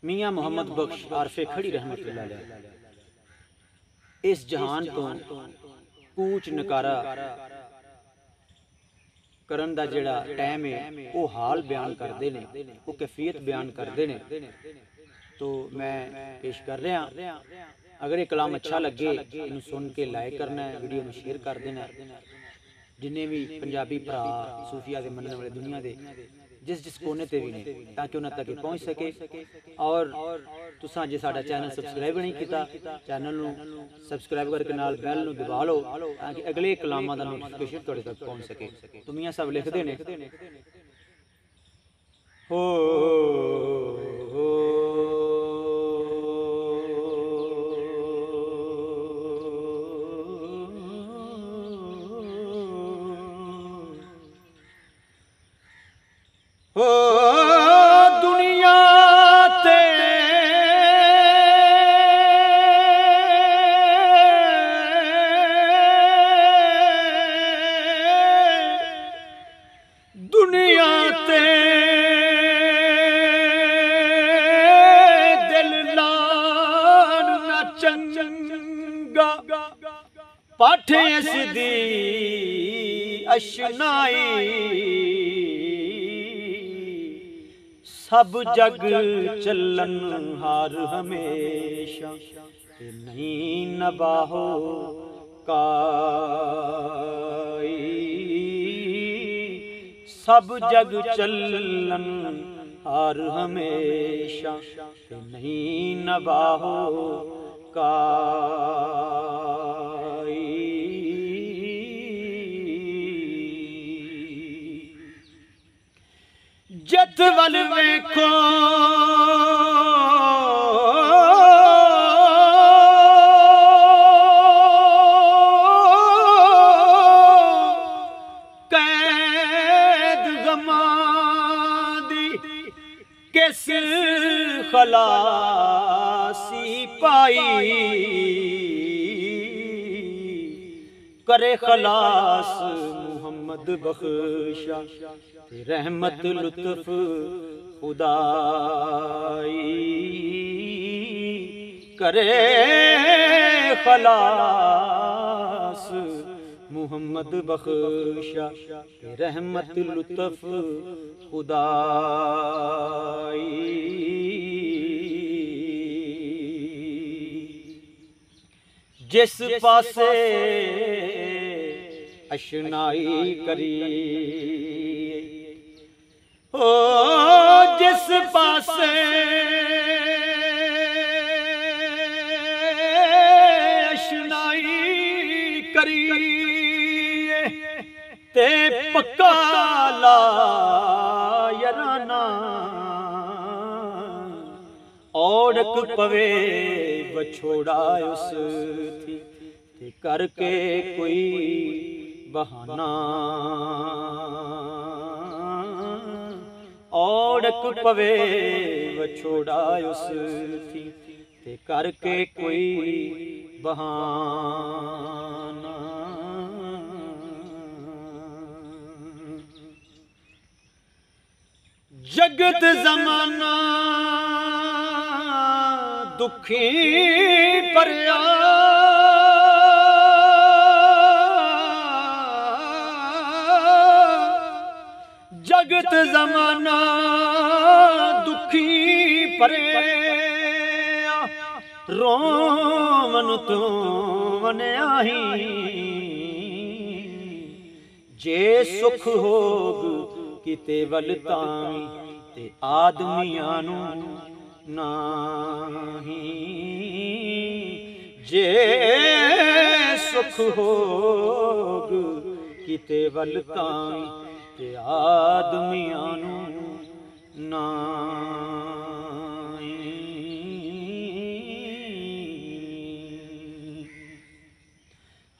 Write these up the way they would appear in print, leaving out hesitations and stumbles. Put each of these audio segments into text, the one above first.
मियाँ मुहम्मद बख्श आरफे खड़ी रहमतुल्लाह अलैह इस जहान तो कूच नकारा करन दा जिहड़ा टाइम है वो हाल बयान करते हैं, वो कैफियत बयान करते हैं। तो मैं पेश कर रहा। अगर ये कलाम अच्छा लगे इन्हू सुन के लाइक करना है, वीडियो में शेयर कर देना। जिन्हें भी पंजाबी भरा सूफिया के मनने वाले दुनिया के जिस जिस कोने ते भी ने, ताकि उन्होंने तक पहुँच सके। और तुसां जे साडा चैनल सबसक्राइब नहीं किया, चैनल नू सबसक्राइब करके नाल बैल नू दबा लो, ताकि अगले कलामां दा नोटिफिकेशन तुहाडे तक पहुँच सके। तो मियां साहब लिखते ने, हो हो दुनिया ते दुनिया ते दिल लान ना चंगा पाठे सिदी अशनाई सब जग चलन हार हमेशा नहीं नबाहो काई। सब जग चलन हार हमेशा नहीं नबाहो काई। जत वल वेखो कैद गमां दी किस खलासी पाई। करे खलास मुहम्मद बख्शा रहमत लुत्फ खुदाई। करे खलास मुहम्मद बख्शा रहमत लुत्फ खुदाई। जिस पासे अशनाई करी हो, जिस पासे अशनाई करी ते पक्का ला यराना औड़क पवे बछोड़ा उस थी ते करके कोई बहाना। औड़क पवे बछोड़ा उस थी ते करके कोई बहाना। जगत जमाना दुखी परया जगत जमाना दुखी परया रोमन तो मनाही। जे सुख होग किते वल ताई ते आदमियां नू नाही। जे सुख होग किते वल ताई ते आदमियां नू नाही।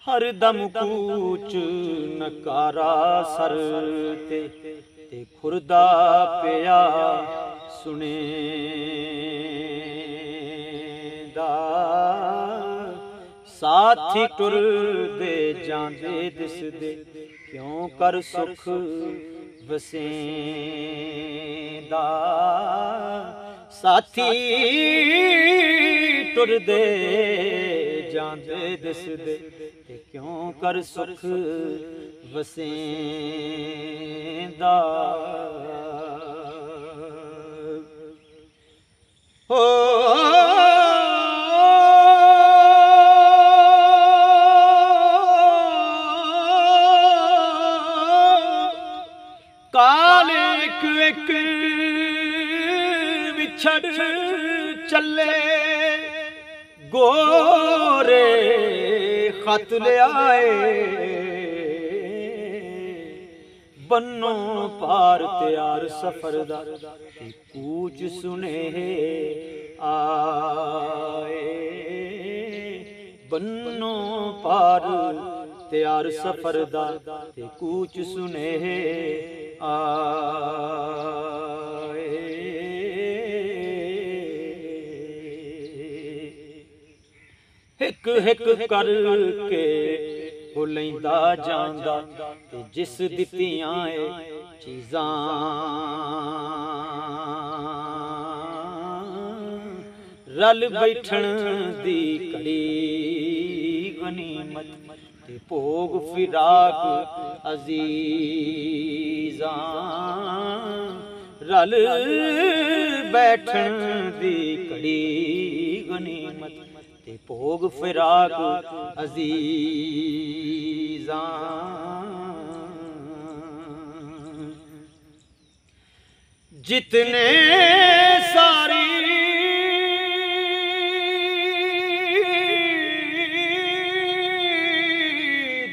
हर दम कूच नकारा सर ते खुरदा पिया सुने दा। साथी टुर दे जांदे दिसदे क्यों कर सुख वसेंदा। साथी टुरदे जांदे दिसदे ते क्यों कर सुख वसेंदा हो कालिक एक विछड़ चले गोरे खत ले आए बन्नो पार तैयार सफर दा कूच सुने आए बन्नो पार तैयार सफर दा कूच सुने आए हिक हिक करके वो लैंदा जांदा ते जिस दित्तियां चीज़ां रल बैठण दी कड़ी गनीमत ते भोग फिराक अजीज़ां रल बैठण दी कड़ी गनीमत ते भोग फिराक अजीज़ां जितने सारी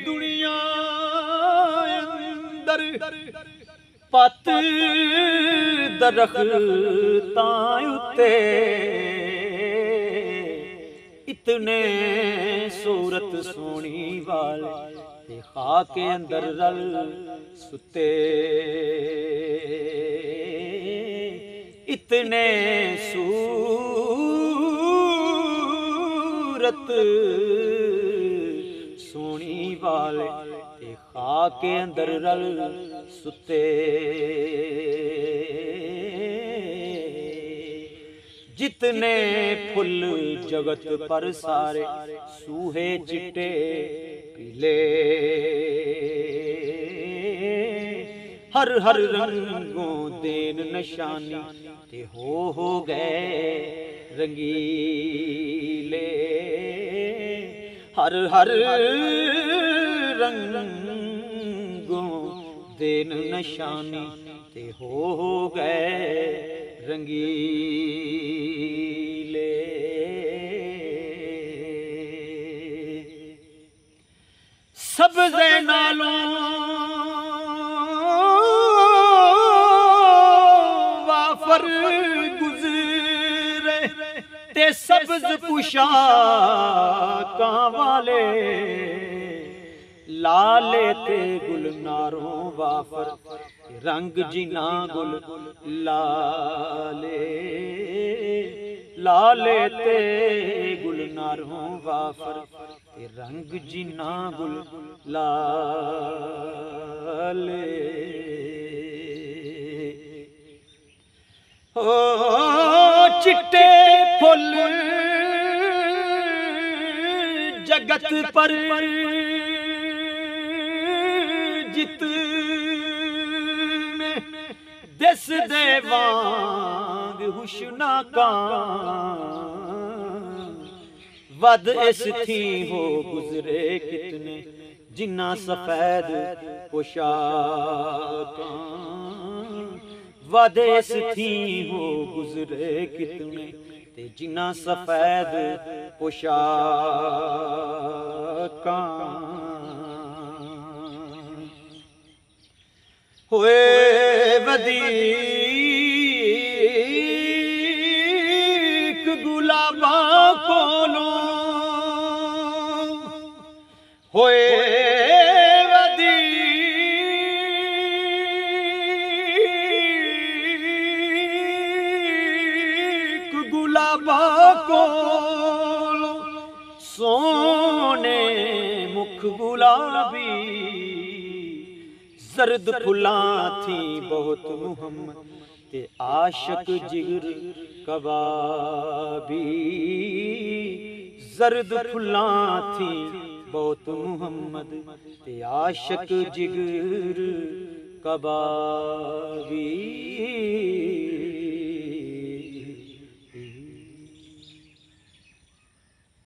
दुनिया अंदर पत दरख्तां उत्ते इतने सूरत सोनी वाले ते खाके अंदर रल सुते इतने सूरत सोनी वाले ते खाके अंदर रल सुते जितने फुल जगत पर सारे सूहे चिट्टे पीले हर हर रंगों देन निशानी ते हो गए रंगीले हर हर रंगों देन निशानी ते हो गए रंगीले सब्ज़े नालों वाफर गुज़रे ते सब्ज़ पुशाकां वाले लाले ते गुलनारों वाफर रंग जिना गुल लाले लाले ते गुलनारों वाफर रंग जिना गुल लाले ओ चिट्टे फुल जगत पर जितने दिस दे वांग हुशनाका वद इस थी हो गुजरे कितने जिन्ना सफेद पोशाकां वद इस थी हो गुजरे कितने ते जिन्ना सफेद पोशाकां होए वदीक गुलाबा कोलों होए वदीक गुलाबा कोलों सोने मुख गुलाबी जर्द फुलां थी बहुत मुहम्मद ते आशिक जिगर कबाबी जर्द फुल्लां थी बहुत मुहम्मद ते आशिक जिगर कबाबी।